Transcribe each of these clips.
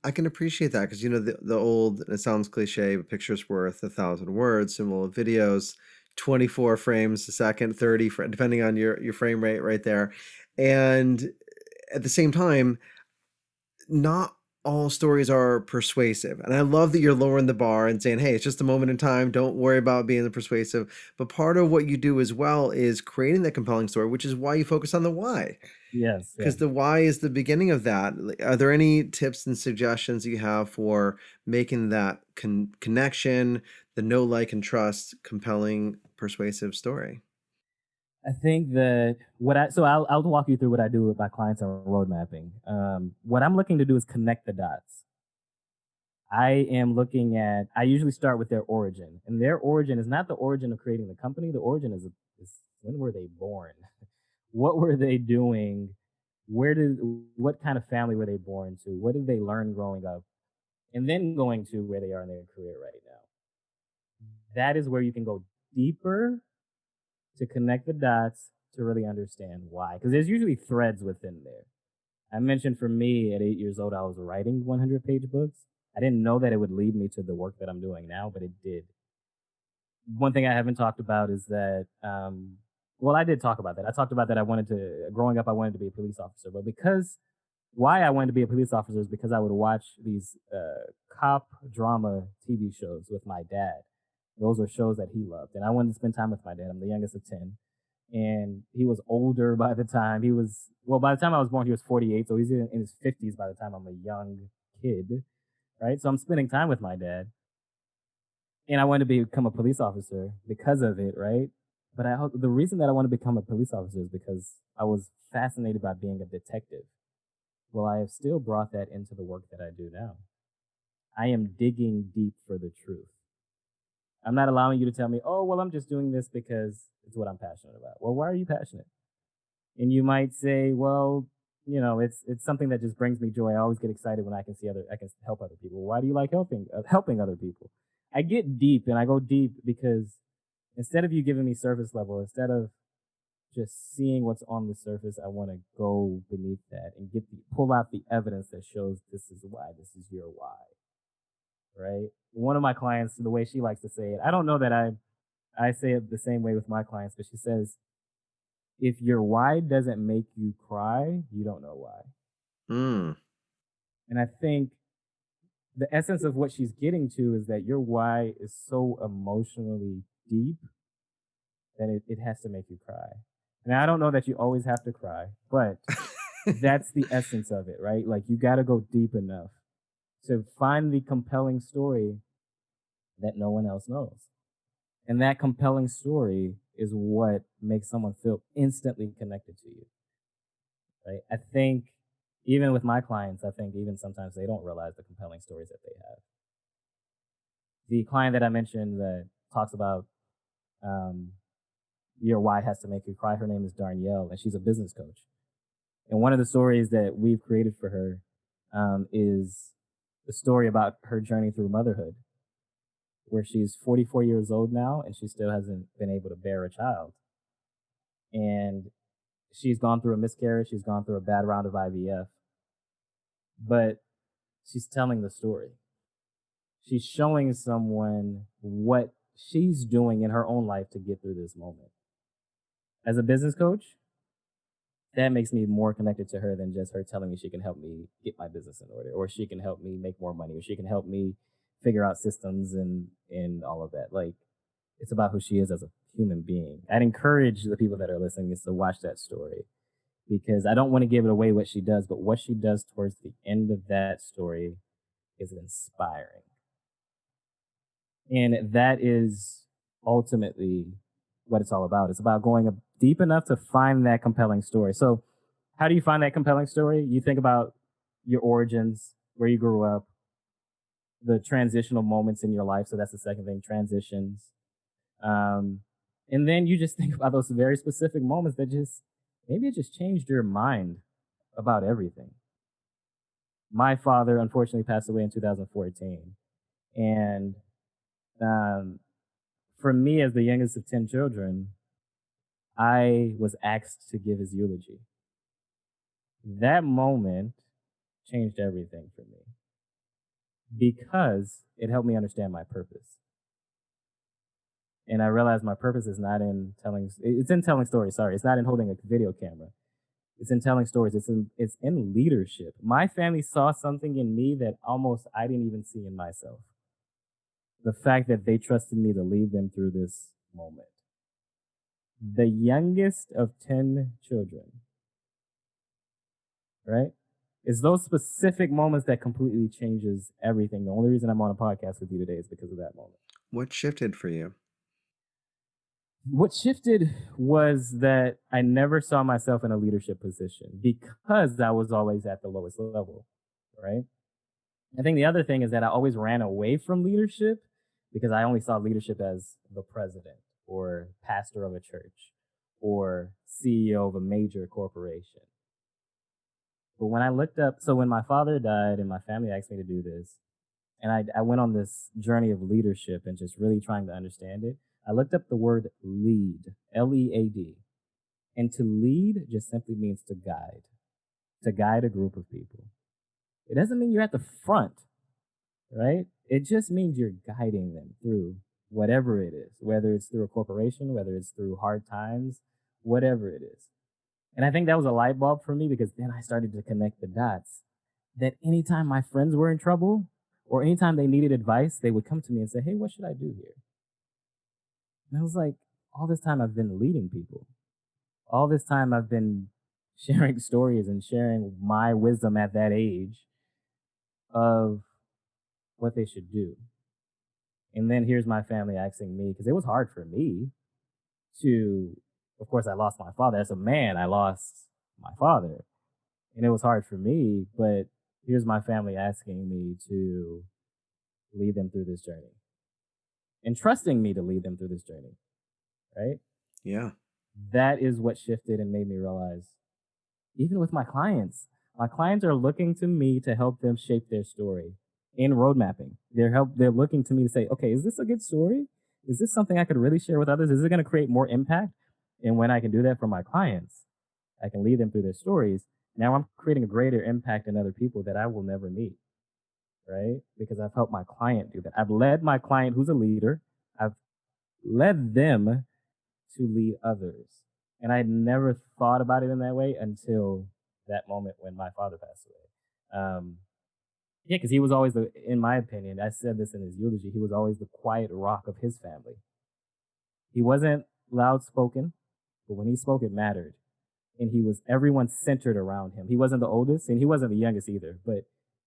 I can appreciate that because the old, and it sounds cliche, but picture's worth a thousand words, and well, videos, 24 frames a second, 30, depending on your frame rate right there. And at the same time, not all stories are persuasive. And I love that you're lowering the bar and saying, hey, it's just a moment in time. Don't worry about being the persuasive. But part of what you do as well is creating that compelling story, which is why you focus on the why. Yes, yeah. Because the why is the beginning of that. Are there any tips and suggestions you have for making that connection, the know, like, and trust, compelling, persuasive story? I think that I'll walk you through what I do with my clients on road mapping. What I'm looking to do is connect the dots. I usually start with their origin, and their origin is not the origin of creating the company. The origin is when were they born? What were they doing? What kind of family were they born to? What did they learn growing up? And then going to where they are in their career right now. That is where you can go deeper to connect the dots to really understand why. Because there's usually threads within there. I mentioned for me at 8 years old, I was writing 100-page books. I didn't know that it would lead me to the work that I'm doing now, but it did. One thing I haven't talked about is that, well, I did talk about that. I talked about that growing up, I wanted to be a police officer. But why I wanted to be a police officer is because I would watch these cop drama TV shows with my dad. Those are shows that he loved. And I wanted to spend time with my dad. I'm the youngest of 10. And he was older by the time by the time I was born, he was 48. So he's in his 50s by the time I'm a young kid, right? So I'm spending time with my dad. And I wanted to become a police officer because of it, right? But the reason that I want to become a police officer is because I was fascinated by being a detective. Well, I have still brought that into the work that I do now. I am digging deep for the truth. I'm not allowing you to tell me, oh, well, I'm just doing this because it's what I'm passionate about. Well, why are you passionate? And you might say, well, it's something that just brings me joy. I always get excited when I can help other people. Why do you like helping other people? I get deep, and I go deep because instead of you giving me surface level, instead of just seeing what's on the surface, I want to go beneath that and pull out the evidence that shows this is why, this is your why, right? One of my clients, the way she likes to say it, I don't know that I say it the same way with my clients, but she says, if your why doesn't make you cry, you don't know why. Mm. And I think the essence of what she's getting to is that your why is so emotionally deep that it has to make you cry. And I don't know that you always have to cry, but that's the essence of it, right? Like you got to go deep enough to find the compelling story that no one else knows. And that compelling story is what makes someone feel instantly connected to you, right? I think even with my clients, I think even sometimes they don't realize the compelling stories that they have. The client that I mentioned that talks about um, your why has to make you cry, her name is Darnielle, and she's a business coach. And one of the stories that we've created for her is the story about her journey through motherhood, where she's 44 years old now and she still hasn't been able to bear a child. And she's gone through a miscarriage, she's gone through a bad round of IVF, but she's telling the story. She's showing someone what she's doing in her own life to get through this moment. As a business coach, that makes me more connected to her than just her telling me she can help me get my business in order, or she can help me make more money, or she can help me figure out systems and all of that. Like, it's about who she is as a human being. I'd encourage the people that are listening is to watch that story, because I don't want to give it away what she does, but what she does towards the end of that story is inspiring. And that is ultimately what it's all about. It's about going deep enough to find that compelling story. So, how do you find that compelling story? You think about your origins, where you grew up, the transitional moments in your life. So, that's the second thing, transitions. Um, and then you just think about those very specific moments that maybe it just changed your mind about everything. My father unfortunately passed away in 2014. And um, for me, as the youngest of 10 children, I was asked to give his eulogy. That moment changed everything for me. because it helped me understand my purpose. And I realized my purpose is not in telling, it's in telling stories. Sorry. It's not in holding a video camera. It's in telling stories. It's in leadership. My family saw something in me that almost I didn't even see in myself. The fact that they trusted me to lead them through this moment. The youngest of 10 children, right? It's those specific moments that completely changes everything. The only reason I'm on a podcast with you today is because of that moment. What shifted for you? What shifted was that I never saw myself in a leadership position because I was always at the lowest level, right? I think the other thing is that I always ran away from leadership because I only saw leadership as the president or pastor of a church or CEO of a major corporation. But when I looked up, so when my father died and my family asked me to do this, and I went on this journey of leadership and just really trying to understand it, I looked up the word lead, Lead. And to lead just simply means to guide a group of people. It doesn't mean you're at the front, right? It just means you're guiding them through whatever it is, whether it's through a corporation, whether it's through hard times, whatever it is. And I think that was a light bulb for me because then I started to connect the dots that anytime my friends were in trouble or anytime they needed advice, they would come to me and say, "Hey, what should I do here?" And I was like, all this time I've been leading people. All this time I've been sharing stories and sharing my wisdom at that age of what they should do. And then here's my family asking me, because it was hard for me to, of course, I lost my father. As a man, I lost my father. And it was hard for me, but here's my family asking me to lead them through this journey and trusting me to lead them through this journey, right? Yeah. That is what shifted and made me realize, even with my clients are looking to me to help them shape their story in road mapping. They're looking to me to say, okay, is this a good story? Is this something I could really share with others? Is it going to create more impact? And when I can do that for my clients, I can lead them through their stories. Now I'm creating a greater impact in other people that I will never meet, right? Because I've helped my client do that. I've led my client who's a leader. I've led them to lead others. And I never thought about it in that way until that moment when my father passed away. Yeah, because he was always in my opinion, I said this in his eulogy, he was always the quiet rock of his family. He wasn't loud spoken, but when he spoke, it mattered. And he was everyone centered around him. He wasn't the oldest and he wasn't the youngest either, but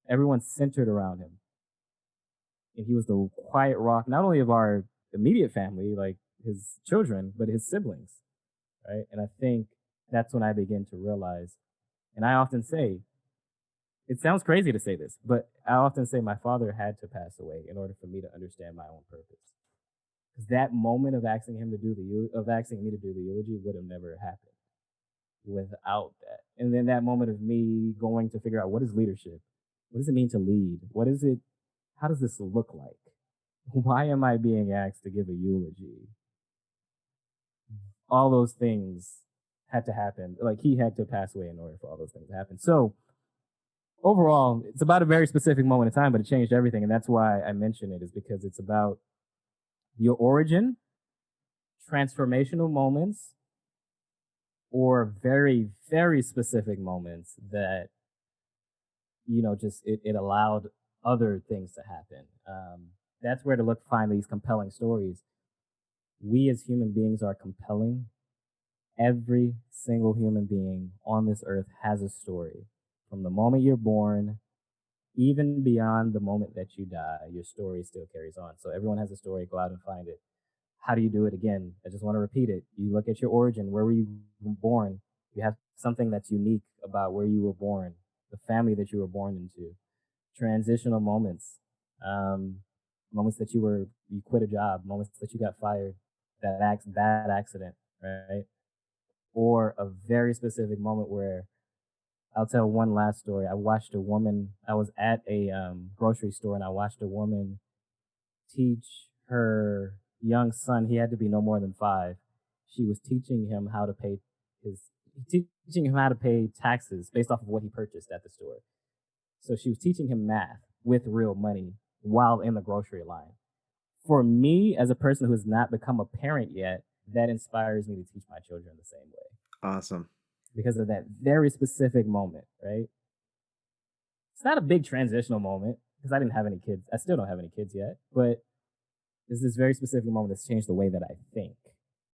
everyone centered around him. And he was the quiet rock, not only of our immediate family, like his children, but his siblings, right? And I think that's when I began to realize, and I often say, it sounds crazy to say this, but I often say my father had to pass away in order for me to understand my own purpose. Because that moment of asking him to do of asking me to do the eulogy would have never happened without that. And then that moment of me going to figure out, what is leadership? What does it mean to lead? What is it? How does this look like? Why am I being asked to give a eulogy? All those things had to happen. Like he had to pass away in order for all those things to happen. So overall, it's about a very specific moment in time, but it changed everything. And that's why I mention it, is because it's about your origin, transformational moments, or very, very specific moments that, just it allowed other things to happen. That's where to look, find these compelling stories. We as human beings are compelling. Every single human being on this earth has a story. From the moment you're born, even beyond the moment that you die, your story still carries on. So everyone has a story. Go out and find it. How do you do it? Again, I just want to repeat it. You look at your origin. Where were you born? You have something that's unique about where you were born, the family that you were born into, transitional moments, moments that you quit a job, moments that you got fired, bad accident, right? Or a very specific moment where, I'll tell one last story. I was at a grocery store and I watched a woman teach her young son, he had to be no more than 5. She was his, teaching him how to pay taxes based off of what he purchased at the store. So she was teaching him math. with real money while in the grocery line. For me, as a person who has not become a parent yet, that inspires me to teach my children the same way Awesome. because of that very specific moment, right? It's not a big transitional moment because I didn't have any kids. I still don't have any kids yet, but there's this very specific moment that's changed the way that I think.